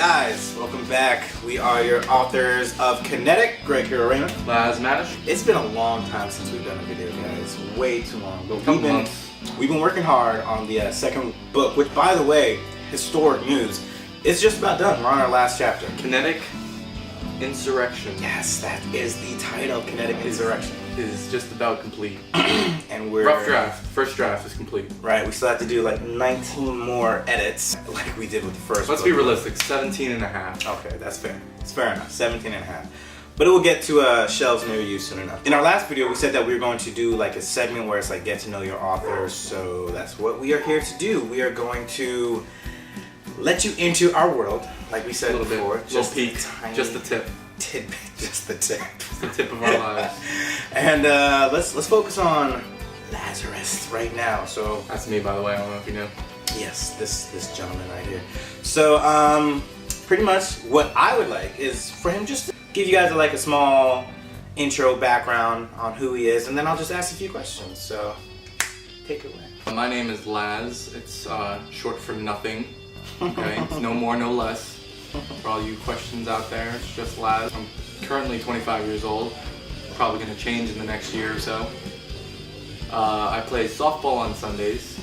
Guys, welcome back. We are your authors of Kinetic, Greg here, Raymond. Laz Matech. It's been a long time since we've done a video, guys. Way too long. But we've been working hard on the second book, which, by the way, historic news. It's just about done. We're on our last chapter. Kinetic Insurrection. Yes, that is the title. Kinetic Insurrection is just about complete. And we're rough draft. First draft is complete. Right. We still have to do like 19 more edits, like we did with the first. Let's be realistic. 17 and a half. Okay, that's fair. It's fair enough. 17 and a half. But it will get to shelves near you soon enough. In our last video, we said that we were going to do like a segment where it's like get to know your authors. So that's what we are here to do. We are going to let you into our world, like we said before. Just peek. Just the tip. Tidbit. Just the tip. Just the tip of our lives. And let's focus on Lazarus right now. So that's me, by the way. I don't know if you knew. Yes, this gentleman right here. So pretty much what I would like is for him just to give you guys like a small intro background on who he is, and then I'll just ask a few questions. So take it away. My name is Laz. It's short for nothing. Okay, it's no more, no less. For all you questions out there, it's just Laz. I'm currently 25 years old. Probably going to change in the next year or so. I play softball on Sundays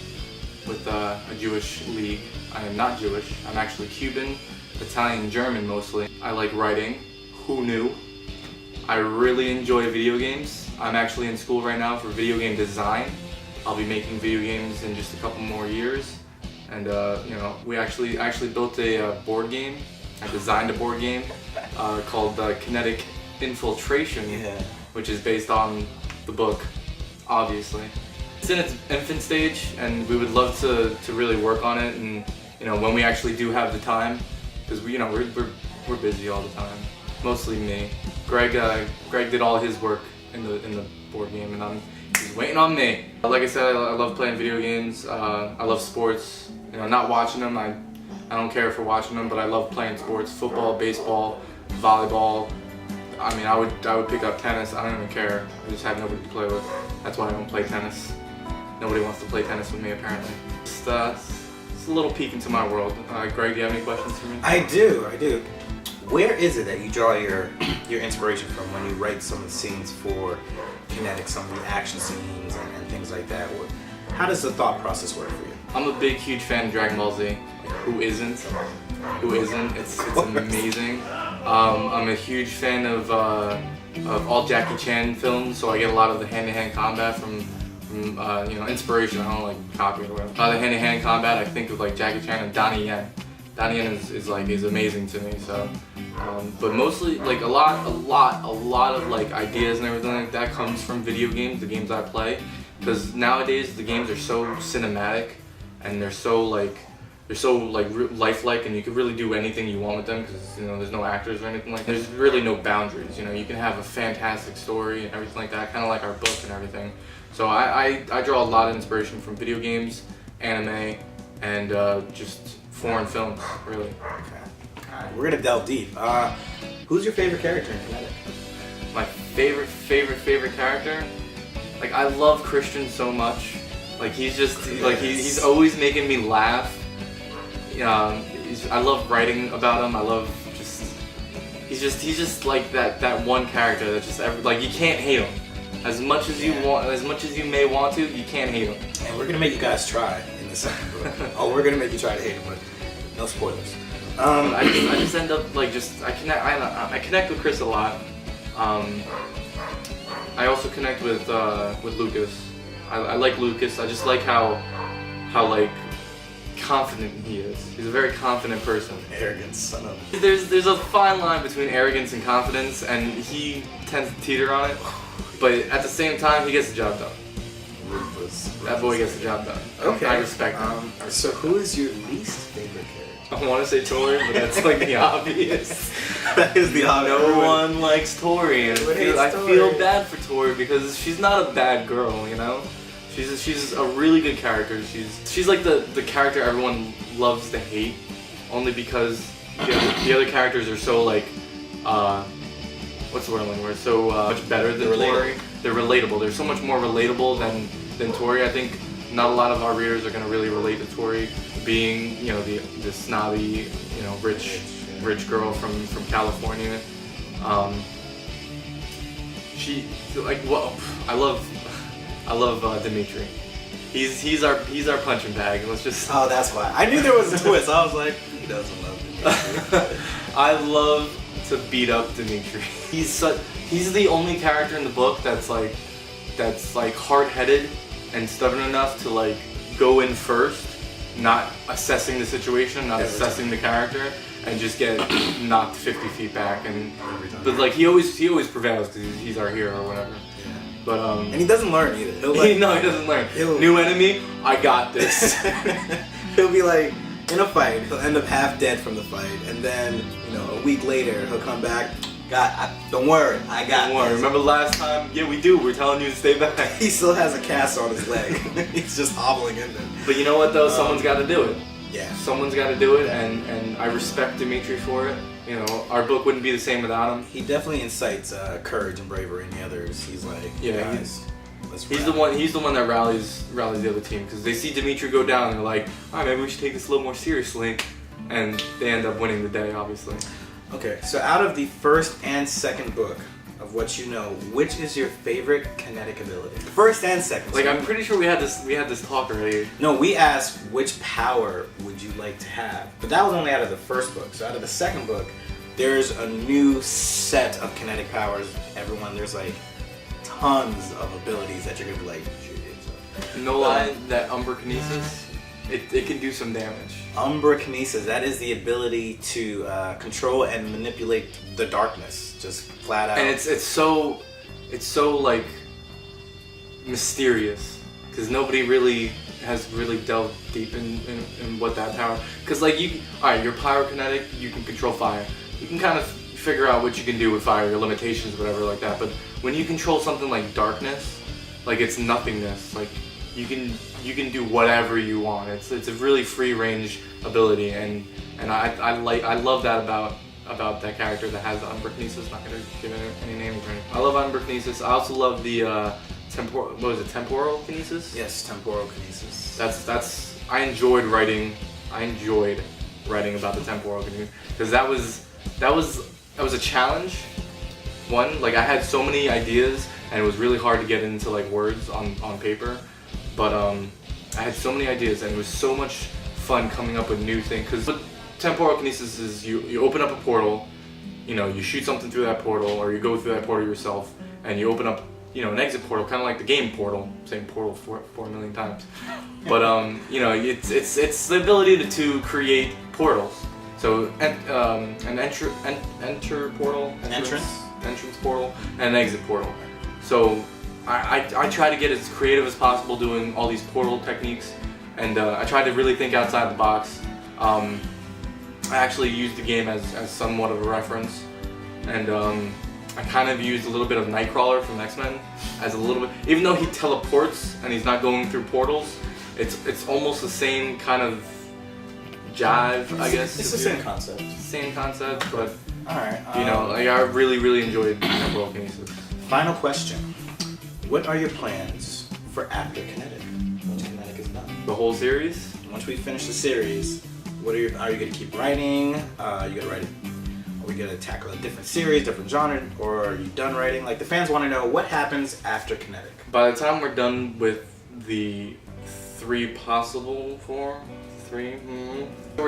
with a Jewish league. I am not Jewish. I'm actually Cuban, Italian, German mostly. I like writing. Who knew? I really enjoy video games. I'm actually in school right now for video game design. I'll be making video games in just a couple more years. And you know, we actually built a board game. I designed a board game called Kinetic Infiltration, which is based on the book, obviously. It's in its infant stage, and we would love to really work on it. And you know, when we actually do have the time, because we're busy all the time. Mostly me. Greg did all his work in the board game, and he's waiting on me. Like I said, I love playing video games. I love sports. You know, not watching them. I don't care for watching them, but I love playing sports. Football, baseball, volleyball. I mean, I would pick up tennis. I don't even care. I just have nobody to play with. That's why I don't play tennis. Nobody wants to play tennis with me, apparently. Just a little peek into my world. Greg, do you have any questions for me? I do. Where is it that you draw your inspiration from when you write some of the scenes for Kinetic, some of the action scenes and things like that? How does the thought process work for you? I'm a big, huge fan of Dragon Ball Z. Who isn't? Who isn't? It's amazing. I'm a huge fan of all Jackie Chan films, so I get a lot of the hand-to-hand combat from you know, inspiration. I don't like copy or whatever. The hand-to-hand combat, I think of like Jackie Chan and Donnie Yen. Donnie Yen is amazing to me. So, but mostly like a lot of like ideas and everything like that comes from video games, the games I play, because nowadays the games are so cinematic and they're so lifelike, and you can really do anything you want with them because you know there's no actors or anything like that. There's really no boundaries. You know, you can have a fantastic story and everything like that, kind of like our book and everything. So I draw a lot of inspiration from video games, anime, and just foreign films, really. Okay. Alright, we're gonna delve deep. Who's your favorite character in Kinetic? My favorite character? Like, I love Christian so much. Like, he's just he's always making me laugh. I love writing about him. I love he's just like that one character that just like you can't hate him. As much as you want, as much as you may want to, you can't hate him. And we're gonna make you guys try in the second book. We're gonna make you try to hate him, but no spoilers. I just end up like I connect with Chris a lot. I also connect with Lucas. I like Lucas. I just like how like confident he is. He's a very confident person. Arrogant son of. There's a fine line between arrogance and confidence, and he tends to teeter on it. But at the same time, he gets the job done. That boy gets the job done. Okay. I respect him. So who is your least favorite character? I want to say Tori, but that's like the obvious. That is the obvious. No one likes Tori, and I feel bad for Tori because she's not a bad girl, you know. She's a really good character. She's like the character everyone loves to hate, only because the other characters are so like what's the word I'm looking for? So much better than Tori. They're relatable. They're so much more relatable than Tori. I think not a lot of our readers are going to really relate to Tori being, you know, the snobby, you know, rich rich girl from California. She like well, I love Dimitri. He's our punching bag. Let's just. Oh, that's why. I knew there was a twist. I was like, he doesn't love Dimitri. I love to beat up Dimitri. He's the only character in the book that's like hard-headed and stubborn enough to like go in first, not assessing the situation, not assessing the character, and just get knocked 50 feet back. But like he always prevails because he's our hero or whatever. Yeah. But and he doesn't learn either. No, he doesn't learn. New enemy, I got this. He'll be like in a fight, he'll end up half dead from the fight, and then a week later he'll come back. Don't worry, I got Don't worry. this. Remember last time? Yeah, we do. We're telling you to stay back. He still has a cast on his leg. He's just hobbling in there. But you know what though? Someone's got to do it. Yeah. Someone's got to do it, and I respect Dimitri for it. Our book wouldn't be the same without him. He definitely incites courage and bravery in the others. He's like, guys, he's the one that rallies the other team because they see Dimitri go down and they're like, all right, maybe we should take this a little more seriously, and they end up winning the day, obviously. Okay, so out of the first and second book of what you know, which is your favorite kinetic ability? The first and second. Like I'm pretty sure we had this talk already. No, we asked which power would you like to have, but that was only out of the first book. So out of the second book, there's a new set of kinetic powers. There's like tons of abilities that you're gonna be like, No lie, that Umbrakinesis, it can do some damage. Umbrakinesis, that is the ability to control and manipulate the darkness, just flat out. And it's so like mysterious because nobody really has delved deep in what that power. Because like you're pyrokinetic, you can control fire. You can kind of figure out what you can do with fire, your limitations, whatever like that. But when you control something like darkness, like it's nothingness, like you can do whatever you want. It's a really free range ability, and I love that about that character that has the Umbrakinesis. Not gonna give it any names or anything. I love Umbrakinesis. I also love the temporal kinesis? Yes, temporal kinesis. I enjoyed writing about the temporal kinesis because that was a challenge. One, like I had so many ideas and it was really hard to get into like words on paper. But I had so many ideas and it was so much fun coming up with new things. Because temporal kinesis is you open up a portal, you shoot something through that portal, or you go through that portal yourself, and you open up an exit portal, kind of like the game Portal. I'm saying Portal 4 million times. But it's the ability to create portals. So an entrance portal, and an exit portal. So I try to get as creative as possible doing all these portal techniques, and I tried to really think outside the box. I actually used the game as somewhat of a reference, and I kind of used a little bit of Nightcrawler from X-Men as a little bit, even though he teleports and he's not going through portals, it's almost the same kind of jive, I guess. It's the same concept. Same concept, but alright. like I really enjoyed temporal kinesis. Final question. What are your plans for after Kinetic? Once Kinetic is done. The whole series? Once we finish the series, are you going to keep writing? Are we going to tackle a different series, different genre, or are you done writing? Like the fans want to know what happens after Kinetic. By the time we're done with the we're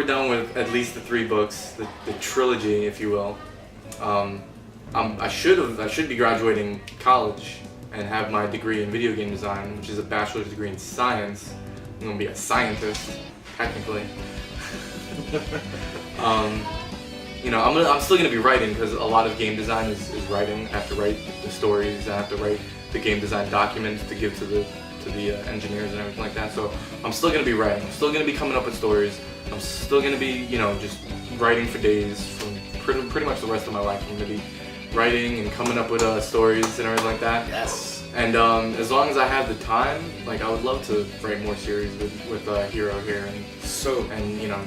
done with at least the 3 books, the trilogy, if you will. I should be graduating college and have my degree in video game design, which is a bachelor's degree in science. I'm gonna be a scientist, technically. I'm still gonna be writing because a lot of game design is writing. I have to write the stories, I have to write the game design documents to give to the engineers and everything like that. So I'm still gonna be writing. I'm still gonna be coming up with stories. I'm still gonna be, just writing for days from pretty much the rest of my life. I'm gonna be writing and coming up with stories and everything like that. Yes. And as long as I have the time, like I would love to write more series with Hero here and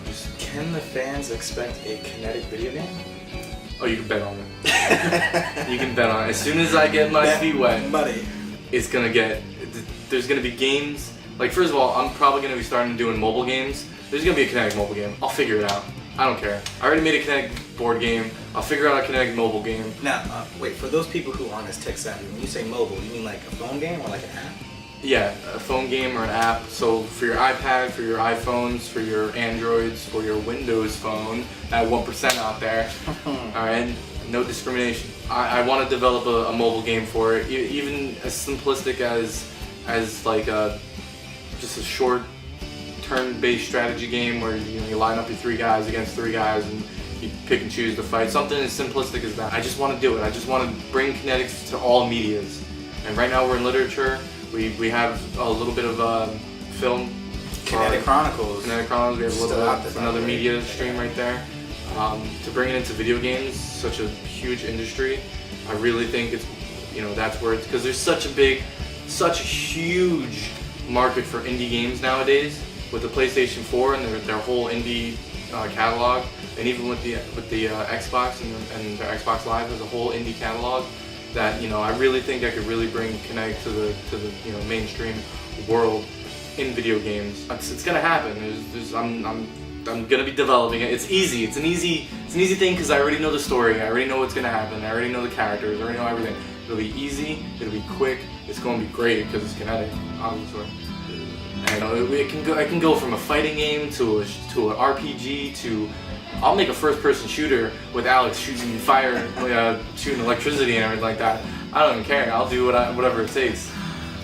just. Can the fans expect a Kinetic video game? Oh, you can bet on it. You can bet on it. As soon as I get my feet wet, money. It's gonna get. There's gonna be games. Like first of all, I'm probably gonna be starting doing mobile games. There's gonna be a Kinetic mobile game. I'll figure it out. I don't care. I already made a Kinetic board game. I'll figure out a Kinetic mobile game. Now, wait, for those people who aren't as tech savvy, when you say mobile, you mean like a phone game or like an app? Yeah, a phone game or an app. So for your iPad, for your iPhones, for your Androids, for your Windows phone, that 1% out there. Alright, no discrimination. I want to develop a mobile game for it, even as simplistic as like just a short turn-based strategy game where you line up your 3 guys against 3 guys and you pick and choose to fight. Something as simplistic as that. I just want to do it. I just want to bring Kinetics to all medias. And right now we're in literature. We have a little bit of film. Kinetic Chronicles. Kinetic Chronicles. We have a little bit of another media stream right there. To bring it into video games, such a huge industry, I really think it's, that's where it's, because there's such a huge market for indie games nowadays with the PlayStation 4 and their whole indie catalog, and even with the Xbox and their Xbox Live has a whole indie catalog. That I really think I could really bring Kinetic to the mainstream world in video games. It's gonna happen. I'm gonna be developing it. It's easy. It's an easy thing because I already know the story. I already know what's gonna happen. I already know the characters. I already know everything. It'll be easy. It'll be quick. It's gonna be great because it's Kinetic, obviously. And it can go from a fighting game to an RPG to. I'll make a first-person shooter with Alex shooting fire, shooting electricity and everything like that. I don't even care. I'll do whatever it takes.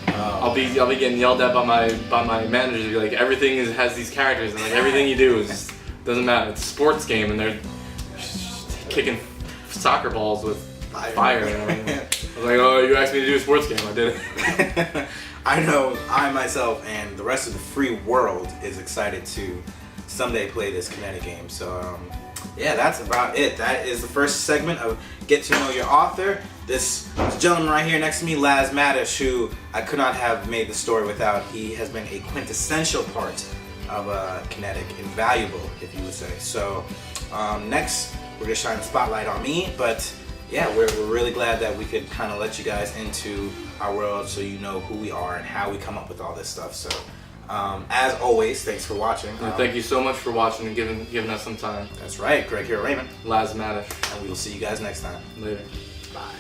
I'll be getting yelled at by my managers. Be like, everything has these characters, and like everything you do doesn't matter. It's a sports game, and they're kicking soccer balls with fire and everything. I was like, oh, you asked me to do a sports game. I did it. I know I myself and the rest of the free world is excited to someday play this Kinetic game. So yeah, that's about it. That is the first segment of Get to Know Your Author. This gentleman right here next to me, Laz Matech, who I could not have made the story without. He has been a quintessential part of Kinetic, invaluable, if you would say. So next, we're gonna shine the spotlight on me, but yeah, we're really glad that we could kind of let you guys into our world so you know who we are and how we come up with all this stuff. So as always, thanks for watching. Thank you so much for watching and giving us some time. That's right. Greg here, Raymond. Laz Matech. And we will see you guys next time. Later. Bye.